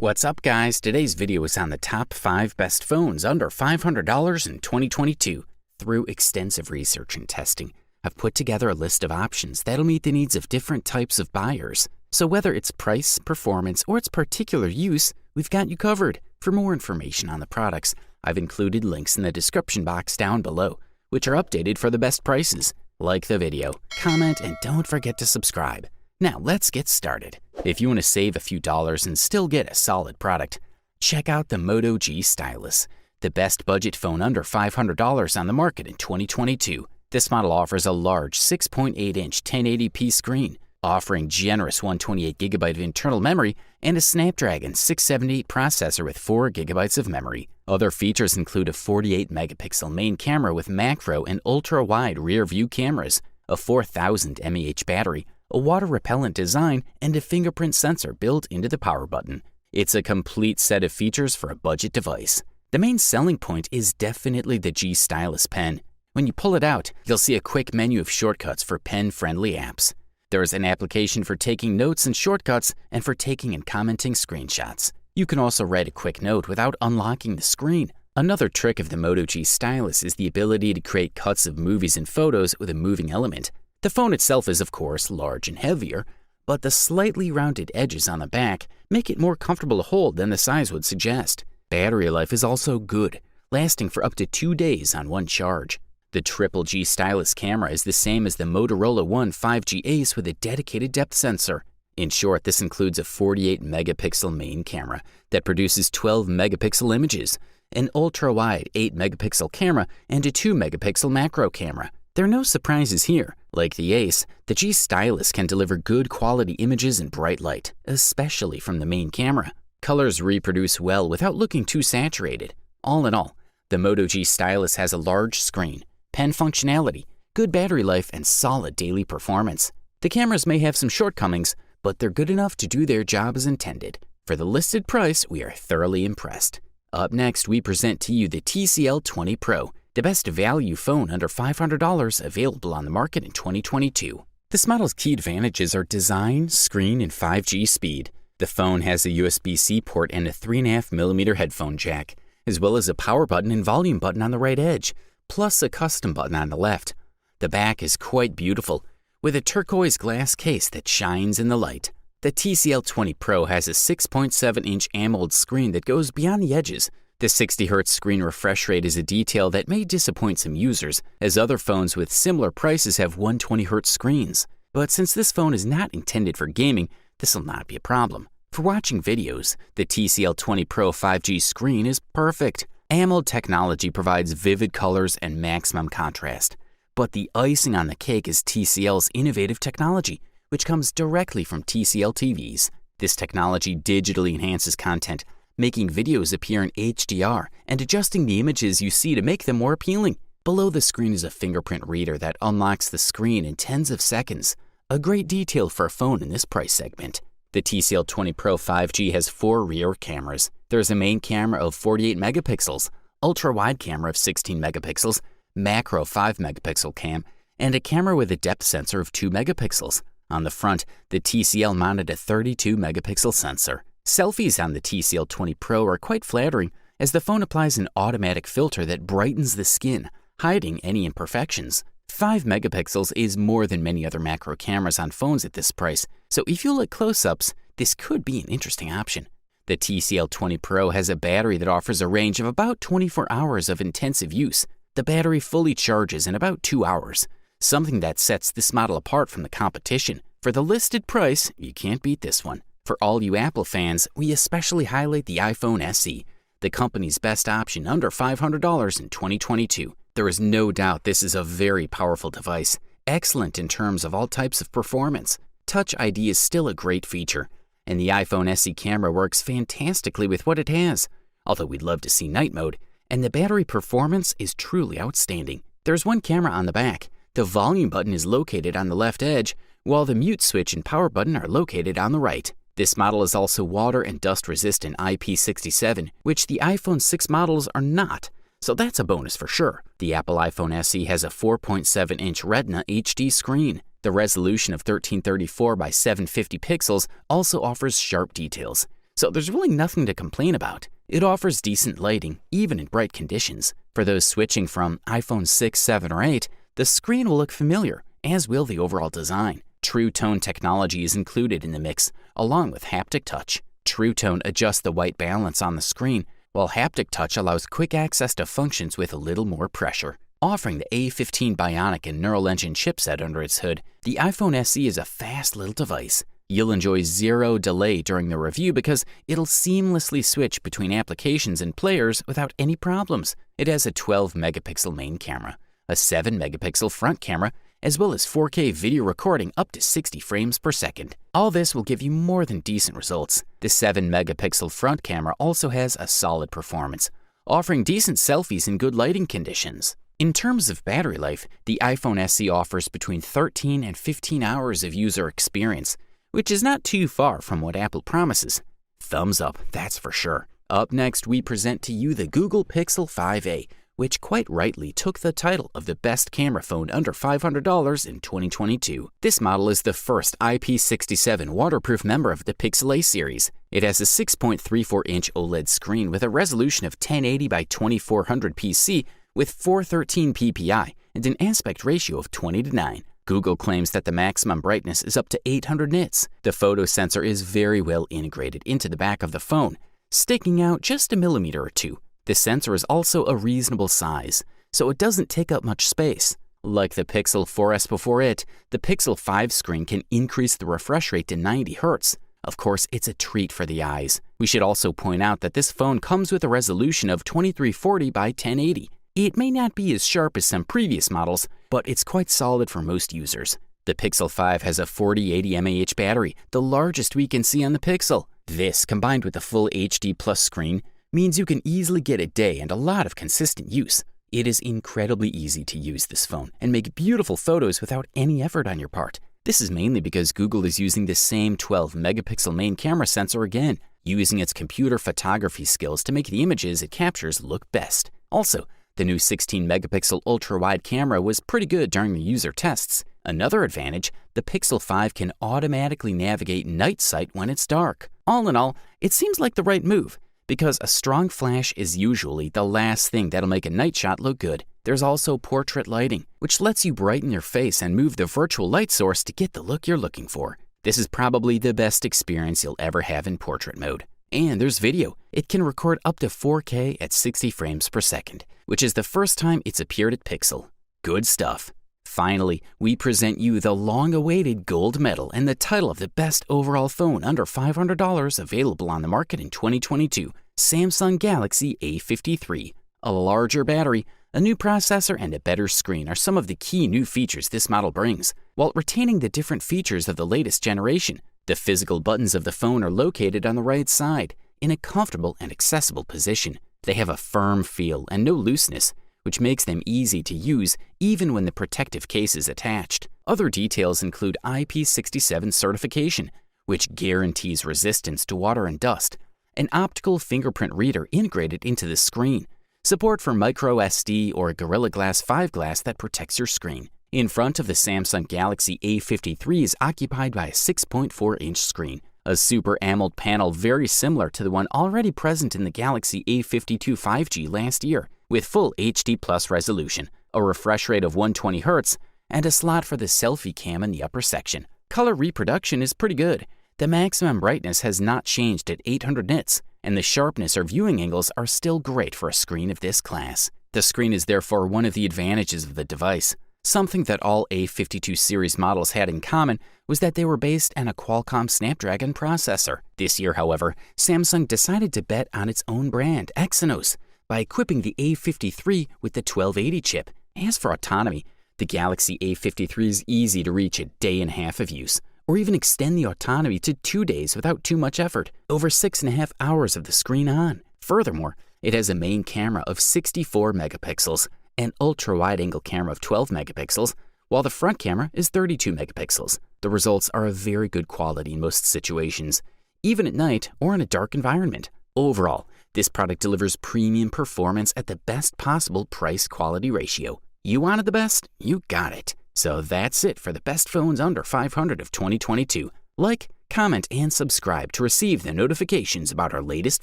What's up, guys? Today's video is on the top 5 best phones under $500 in 2022. Through extensive research and testing, I've put together a list of options that'll meet the needs of different types of buyers. So whether it's price, performance, or its particular use, we've got you covered. For more information on the products, I've included links in the description box down below, which are updated for the best prices. Like the video, comment, and don't forget to subscribe. Now let's get started. If you want to save a few dollars and still get a solid product, check out the Moto G Stylus, the best budget phone under $500 on the market in 2022. This model offers a large 6.8-inch 1080p screen, offering generous 128GB of internal memory and a Snapdragon 678 processor with 4GB of memory. Other features include a 48-megapixel main camera with macro and ultra-wide rear-view cameras, a 4000 mAh battery, a water-repellent design, and a fingerprint sensor built into the power button. It's a complete set of features for a budget device. The main selling point is definitely the G Stylus pen. When you pull it out, you'll see a quick menu of shortcuts for pen-friendly apps. There's an application for taking notes and shortcuts and for taking and commenting screenshots. You can also write a quick note without unlocking the screen. Another trick of the Moto G Stylus is the ability to create cuts of movies and photos with a moving element. The phone itself is, of course, large and heavier, but the slightly rounded edges on the back make it more comfortable to hold than the size would suggest. Battery life is also good, lasting for up to 2 days on one charge. The triple G Stylus camera is the same as the Motorola One 5G Ace with a dedicated depth sensor. In short, this includes a 48-megapixel main camera that produces 12-megapixel images, an ultra-wide 8-megapixel camera, and a 2-megapixel macro camera. There are no surprises here. Like the Ace, the G Stylus can deliver good quality images in bright light, especially from the main camera. Colors reproduce well without looking too saturated. All in all, the Moto G Stylus has a large screen, pen functionality, good battery life, and solid daily performance. The cameras may have some shortcomings, but they're good enough to do their job as intended. For the listed price, we are thoroughly impressed. Up next, we present to you the TCL 20 Pro, the best value phone under $500 available on the market in 2022. This model's key advantages are design, screen, and 5G speed. The phone has a USB-C port and a 3.5mm headphone jack, as well as a power button and volume button on the right edge, plus a custom button on the left. The back is quite beautiful, with a turquoise glass case that shines in the light. The TCL 20 Pro has a 6.7-inch AMOLED screen that goes beyond the edges. The 60Hz screen refresh rate is a detail that may disappoint some users, as other phones with similar prices have 120Hz screens. But since this phone is not intended for gaming, this will not be a problem. For watching videos, the TCL 20 Pro 5G screen is perfect. AMOLED technology provides vivid colors and maximum contrast. But the icing on the cake is TCL's innovative technology, which comes directly from TCL TVs. This technology digitally enhances content, making videos appear in HDR and adjusting the images you see to make them more appealing. Below the screen is a fingerprint reader that unlocks the screen in tens of seconds, a great detail for a phone in this price segment. The TCL 20 Pro 5G has 4 rear cameras. There is a main camera of 48 megapixels, ultra-wide camera of 16 megapixels, macro 5-megapixel cam, and a camera with a depth sensor of 2 megapixels. On the front, the TCL mounted a 32-megapixel sensor. Selfies on the TCL 20 Pro are quite flattering, as the phone applies an automatic filter that brightens the skin, hiding any imperfections. 5 megapixels is more than many other macro cameras on phones at this price, so if you look close-ups, this could be an interesting option. The TCL 20 Pro has a battery that offers a range of about 24 hours of intensive use. The battery fully charges in about 2 hours, something that sets this model apart from the competition. For the listed price, you can't beat this one. For all you Apple fans, we especially highlight the iPhone SE, the company's best option under $500 in 2022. There is no doubt this is a very powerful device, excellent in terms of all types of performance. Touch ID is still a great feature, and the iPhone SE camera works fantastically with what it has, although we'd love to see night mode, and the battery performance is truly outstanding. There's one camera on the back. The volume button is located on the left edge, while the mute switch and power button are located on the right. This model is also water and dust resistant IP67, which the iPhone 6 models are not, so that's a bonus for sure. The Apple iPhone SE has a 4.7-inch Retina HD screen. The resolution of 1334 by 750 pixels also offers sharp details. so there's really nothing to complain about. It offers decent lighting, even in bright conditions. For those switching from iPhone 6, 7, or 8, the screen will look familiar, as will the overall design. True Tone technology is included in the mix, along with haptic touch. True Tone adjusts the white balance on the screen, while haptic touch allows quick access to functions with a little more pressure. Offering the A15 Bionic and Neural Engine chipset under its hood, the iPhone SE is a fast little device. You'll enjoy zero delay during the review because it'll seamlessly switch between applications and players without any problems. It has a 12-megapixel main camera, a 7-megapixel front camera, as well as 4K video recording up to 60 frames per second. All this will give you more than decent results. The 7-megapixel front camera also has a solid performance, offering decent selfies in good lighting conditions. In terms of battery life, the iPhone SE offers between 13 and 15 hours of user experience, which is not too far from what Apple promises. Thumbs up, that's for sure. Up next, we present to you the Google Pixel 5a, which quite rightly took the title of the best camera phone under $500 in 2022. This model is the first IP67 waterproof member of the Pixel A series. It has a 6.34-inch OLED screen with a resolution of 1080 by 2400 pc with 413 ppi and an aspect ratio of 20:9. Google claims that the maximum brightness is up to 800 nits. The photo sensor is very well integrated into the back of the phone, sticking out just a millimeter or two. The sensor is also a reasonable size, so it doesn't take up much space. Like the Pixel 4S before it, the Pixel 5 screen can increase the refresh rate to 90 Hz. Of course, it's a treat for the eyes. We should also point out that this phone comes with a resolution of 2340 by 1080. It may not be as sharp as some previous models, but it's quite solid for most users. The Pixel 5 has a 4080 mAh battery, the largest we can see on the Pixel. This, combined with the full HD Plus screen, means you can easily get a day and a lot of consistent use. It is incredibly easy to use this phone and make beautiful photos without any effort on your part. This is mainly because Google is using the same 12-megapixel main camera sensor again, using its computer photography skills to make the images it captures look best. Also, the new 16-megapixel ultra-wide camera was pretty good during the user tests. Another advantage, the Pixel 5 can automatically navigate night sight when it's dark. All in all, it seems like the right move, because a strong flash is usually the last thing that'll make a night shot look good. There's also portrait lighting, which lets you brighten your face and move the virtual light source to get the look you're looking for. This is probably the best experience you'll ever have in portrait mode. And there's video. It can record up to 4K at 60 frames per second, which is the first time it's appeared at Pixel. Good stuff. Finally, we present you the long-awaited gold medal and the title of the best overall phone under $500 available on the market in 2022, Samsung Galaxy A53. A larger battery, a new processor, and a better screen are some of the key new features this model brings, while retaining the different features of the latest generation. The physical buttons of the phone are located on the right side, in a comfortable and accessible position. They have a firm feel and no looseness, which makes them easy to use even when the protective case is attached. Other details include IP67 certification, which guarantees resistance to water and dust, an optical fingerprint reader integrated into the screen, support for micro SD or Gorilla Glass 5 glass that protects your screen. In front of the Samsung Galaxy A53 is occupied by a 6.4-inch screen, a Super AMOLED panel very similar to the one already present in the Galaxy A52 5G last year, with full HD Plus resolution, a refresh rate of 120 Hz, and a slot for the selfie cam in the upper section. Color reproduction is pretty good. The maximum brightness has not changed at 800 nits, and the sharpness or viewing angles are still great for a screen of this class. The screen is therefore one of the advantages of the device. Something that all A52 series models had in common was that they were based on a Qualcomm Snapdragon processor. This year, however, Samsung decided to bet on its own brand, Exynos, by equipping the A53 with the 1280 chip. As for autonomy, the Galaxy A53 is easy to reach a day and a half of use, or even extend the autonomy to 2 days without too much effort, over 6.5 hours of the screen on. Furthermore, it has a main camera of 64 megapixels, an ultra-wide-angle camera of 12 megapixels, while the front camera is 32 megapixels. The results are of very good quality in most situations, even at night or in a dark environment. Overall, this product delivers premium performance at the best possible price-quality ratio. You wanted the best? You got it. So that's it for the best phones under $500 of 2022. Like, comment, and subscribe to receive the notifications about our latest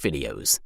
videos.